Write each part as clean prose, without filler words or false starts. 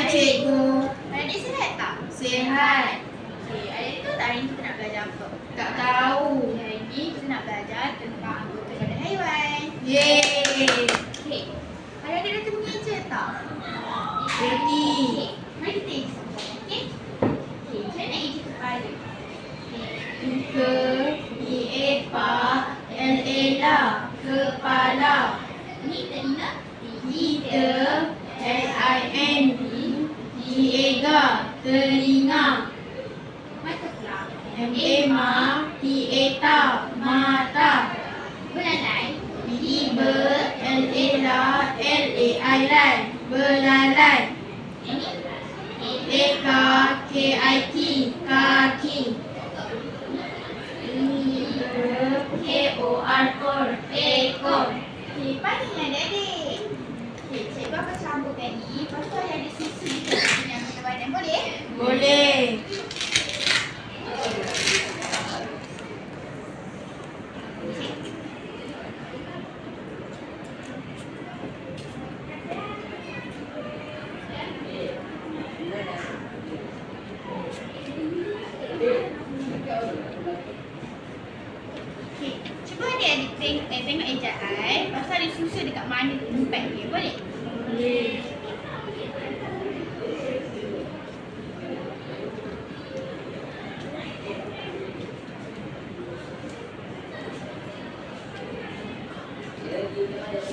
cikgu. Adik sihat tak? Sihat. Okey, adik tahu tak hari ni kita nak belajar apa? Tak tahu. Hari ni kita nak belajar tentang anggota badan haiwan. Yeay. Okey. Adik dah temu meja tak? Ready. Okey. Mari kita isi. Okey? Okey, macam mana isi kepala? Muka, epa, la, kepala. Ni telinga. Kita, LIND, tiga, telinga. Mata pula. MA, ta, mata. Belalai. Tiba, lai, belalai. Ini. Eka, KIT, kaki. KOR, ekor. Okey, pagi ni adik-adik. Okey, cikgu akan sambung tadi. Lepas tu adik susun dengan anggota badan. Boleh? Boleh. Okey, cuba adik-adik tengok ejaan. Lepas tu adik susun dekat mana tempat dia. Boleh? Boleh.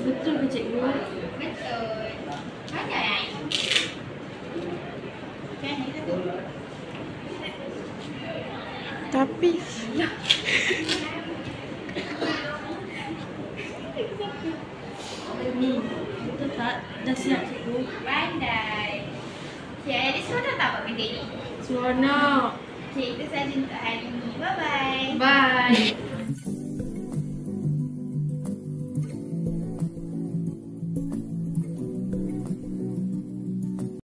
Betul ke cikgu? Betul. Pandai. Okey, kita tu. Tapi ni betul tak? Dah siap cikgu? Pandai. Okey, adik seronok tak buat benda ni? Seronok. Okey, itu sahaja untuk hari ini. Bye-bye. Bye.